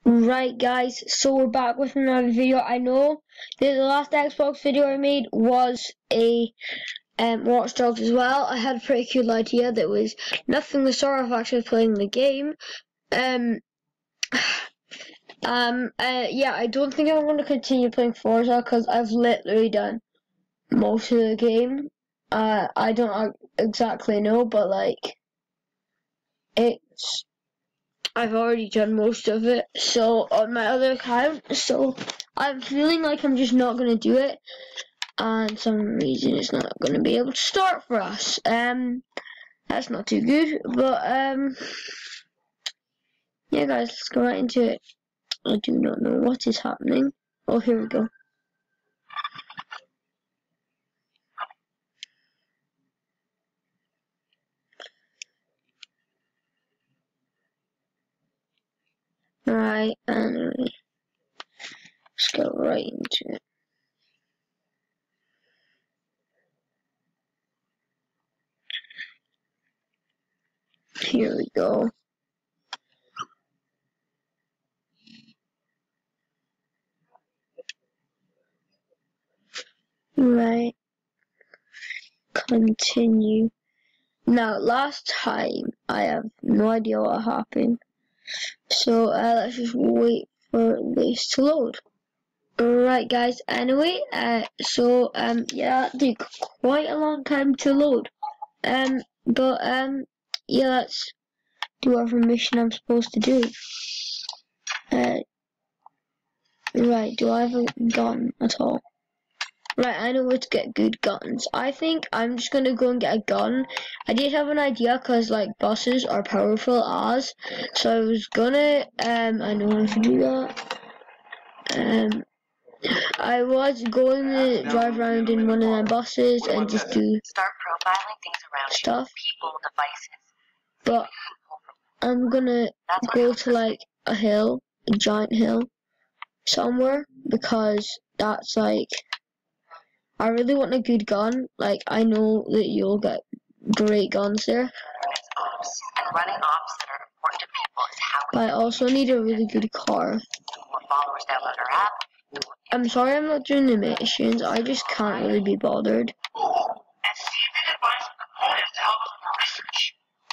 Right guys, so we're back with another video. I know that the last Xbox video I made was a Watch Dogs as well. I had a pretty cool idea that was nothing the sort of actually playing the game. Yeah, I don't think I'm going to continue playing Forza because I've literally done most of the game. I don't exactly know, but like I've already done most of it, so on my other account, so I'm feeling like I'm just not gonna do it, and some reason it's not gonna be able to start for us. That's not too good, but yeah guys, let's go right into it. I do not know what is happening. Oh, here we go. Right, and let's go right into it. Here we go. Right. Continue. Now, last time, I have no idea what happened. So, let's just wait for this to load. Alright guys, anyway, yeah, that took quite a long time to load. Yeah, let's do whatever mission I'm supposed to do. Right, do I have a gun at all? Right, I know where to get good guns. I think I'm just gonna go and get a gun. I did have an idea, cause like buses are powerful as, so I was gonna, I know how to do that. I was going to drive around in one of them buses and just do stuff, but I'm gonna go to like a hill, a giant hill, somewhere, because that's like, I really want a good gun. Like, I know that you'll get great guns there, but I also need a really good car. I'm sorry I'm not doing the missions, I just can't really be bothered.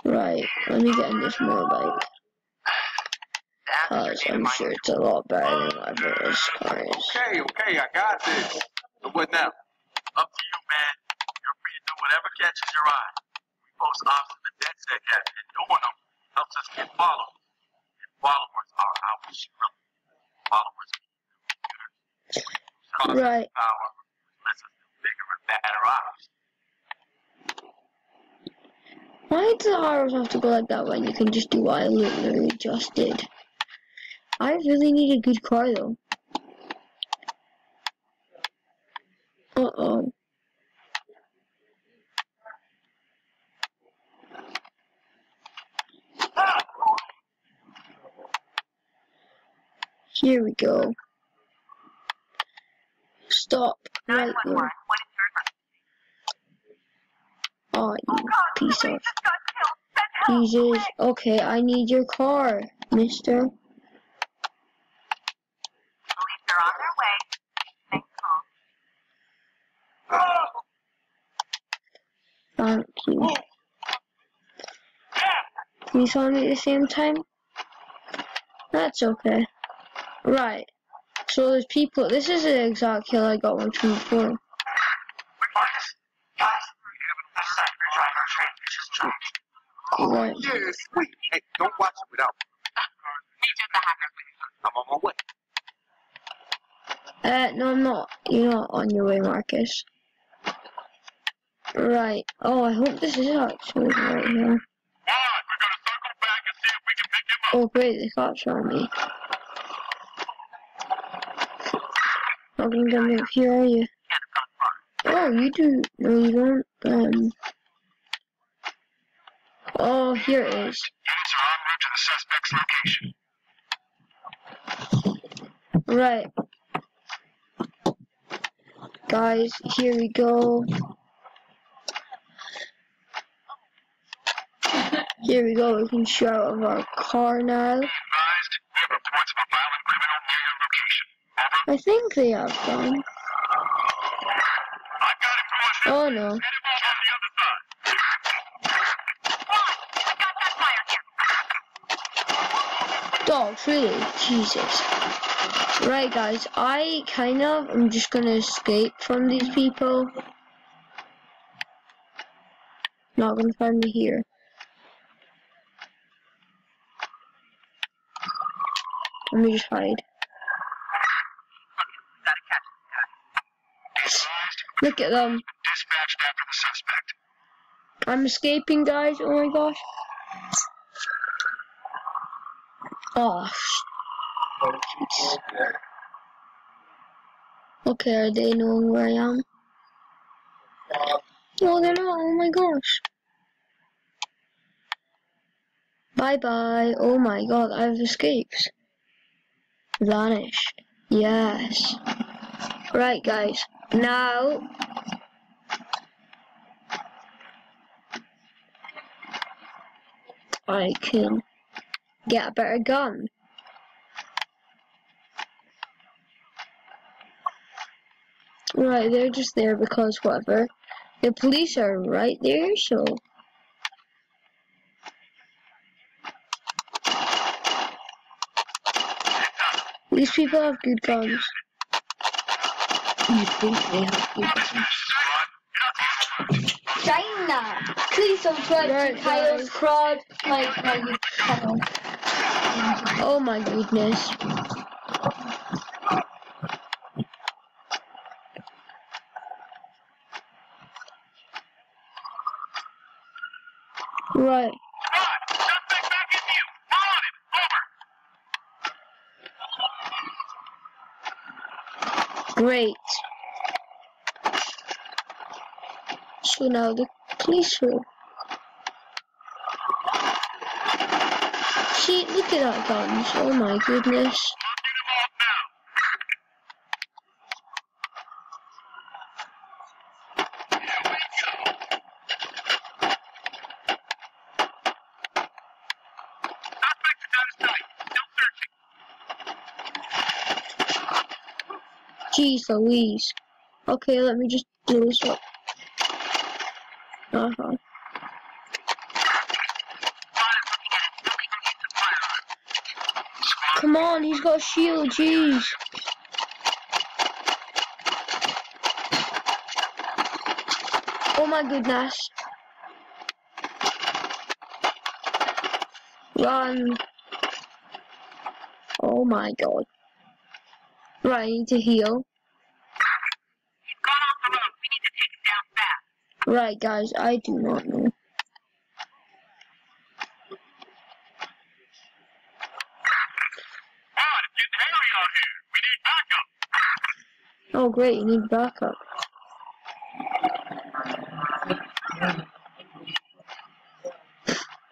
Right, let me get in this motorbike, cause I'm sure it's a lot better than whatever this car is. Okay, I got this. So what now? Up to you, man. You're free to do whatever catches your eye. We post ops in the DedSec app, and doing them helps us get followers. And followers are our struggle. Followers Right. power, which lets us do bigger and badder ops. Why do the arrows have to go like that when you can just do what I literally just did? I really need a good car though. Uh-oh. Here we go. Stop right there. Oh, you piece of Jesus. Okay, I need your car, mister. They're on their way. Thank you. Can you tell me at the same time? That's okay. Right. So there's people. This is the exact kill I got one from before. Right. Yeah, sweet. Hey, don't watch it without me. I'm on my way. No, I'm not. You're not on your way, Marcus. Right. Oh, I hope this is actually right here. Oh, great, the cops are on me. Not gonna get me up here, are you? Oh, you do. No, you don't. Oh, here it is. Units are en route to the suspect's location. Right. Guys, here we go. Here we go, we can shoot out of our car now. Advised, we have reports of a violent I think they have gone. Oh no. Dogs, really? Jesus. Right guys, I'm just gonna escape from these people. Not gonna find me here. Let me just hide. Look at them. Dispatched after the suspect. I'm escaping, guys. Oh my gosh. Oh, jeez. Okay, are they knowing where I am? No, they're not. Oh my gosh. Bye bye. Oh my god, I've escaped. Vanished. Yes. Right, guys. Now. I can get a better gun. Right, they're just there because whatever. The police are right there, so. These people have good guns. You think they have good guns? China! Please subscribe Right, to Kyle's Crowd. My YouTube channel. Oh my goodness. Right. Suspect back in view. Followed him. Over. Great. So now the police will. See, look at that guns. Oh my goodness. Jeez Louise. Okay, let me just do this up. Come on, he's got a shield, jeez. Oh my goodness. Run. Oh my god. Right, I need to heal. He's gone off the road. We need to take him down fast. Right, guys, I do not know. Oh great, you need backup.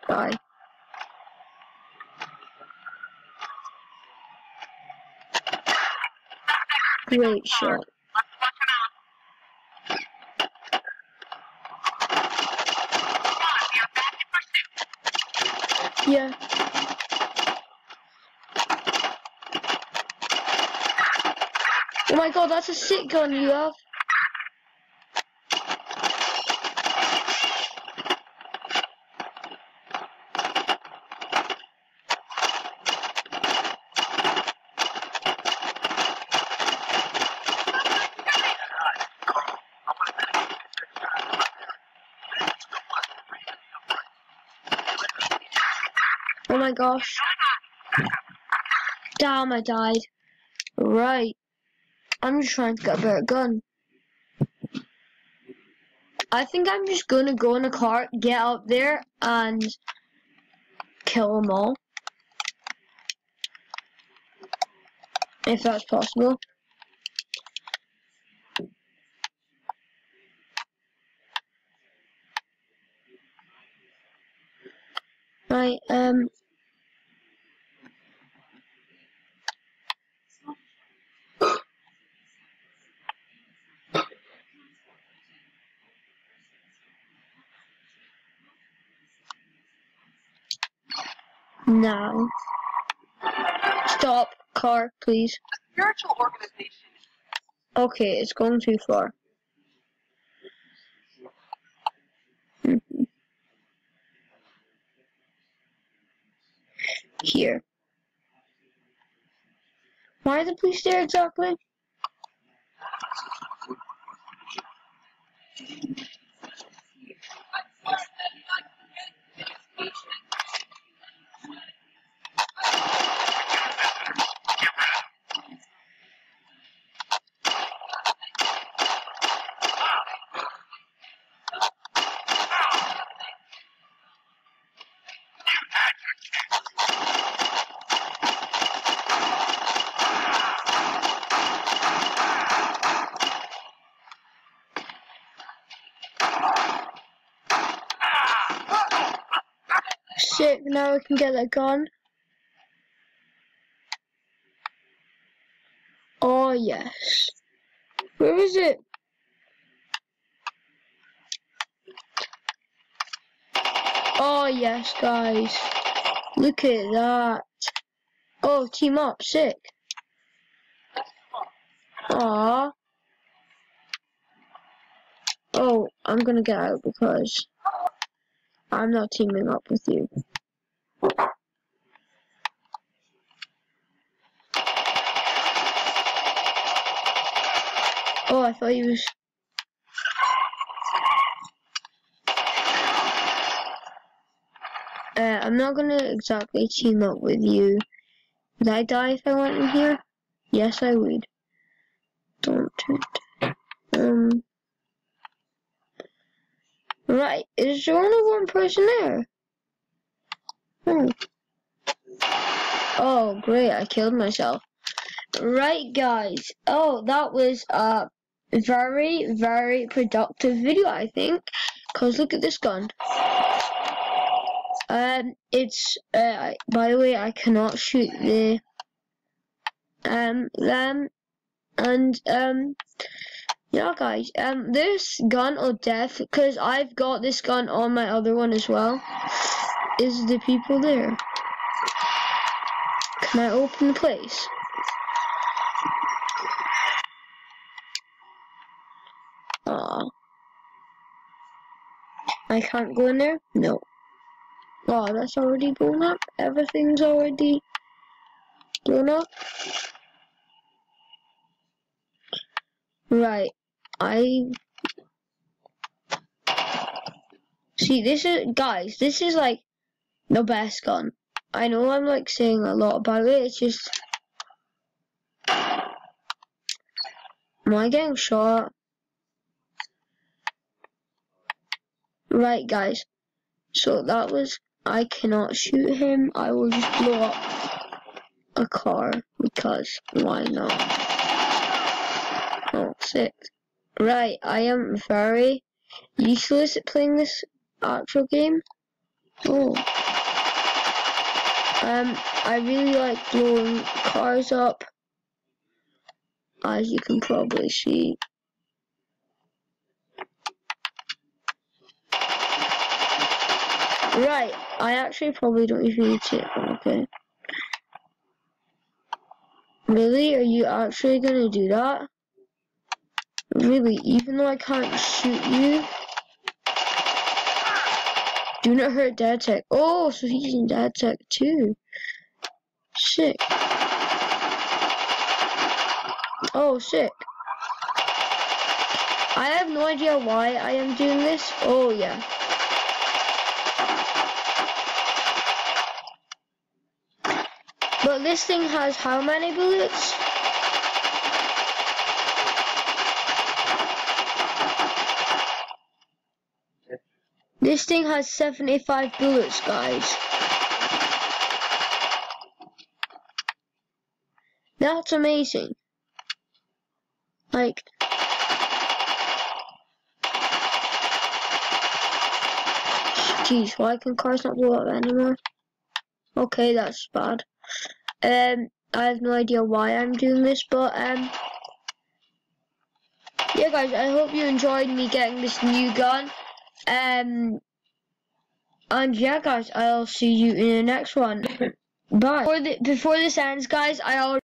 Bye. Great shot. Let's flush him out. Come on, we are back in pursuit. Yeah. Oh my god, that's a sick gun you have. Oh my gosh. Damn, I died. Right. I'm just trying to get a better gun. I think I'm just gonna go in a car, get up there, and kill them all. If that's possible. Right, now. Stop, car, please. spiritual organization. Okay, it's going too far. Here. Why are the police there exactly? Sick, now we can get that gun. Oh yes. Where is it? Oh yes, guys. Look at that. Oh, team up, sick. Aww. Oh, I'm gonna get out because I'm not teaming up with you. Oh, I thought he was... I'm not gonna exactly team up with you. Would I die if I went in here? Yes, I would. Don't. Right, is there only one person there? Oh, great, I killed myself. Right, guys. Oh, that was a very, very productive video, I think. Because look at this gun. It's, by the way, I cannot shoot the, them, and, yeah, guys, this gun of death, because I've got this gun on my other one as well, is the people there. Can I open the place? Aw. I can't go in there? No. Oh, that's already blown up? Everything's already blown up? Right. See, this is, guys, this is like the best gun. I know I'm like saying a lot about it, it's just... Am I getting shot? Right, guys. So that was... I cannot shoot him. I will just blow up a car because why not? Oh, sick. Right, I am very useless at playing this actual game. Oh. I really like blowing cars up, as you can probably see. Right, I actually probably don't even need to, okay. Really? Are you actually gonna do that? Really? Even though I can't shoot you? Do not hurt Dad Tech. Oh, so he's in Dad Tech too. Sick. Oh, sick. I have no idea why I am doing this. Oh, yeah. But this thing has how many bullets? This thing has 75 bullets, guys. That's amazing. Like... Jeez, why can cars not blow up anymore? Okay, that's bad. I have no idea why I'm doing this, but yeah, guys, I hope you enjoyed me getting this new gun. And yeah, guys, I'll see you in the next one. Bye. Before this ends, guys, I already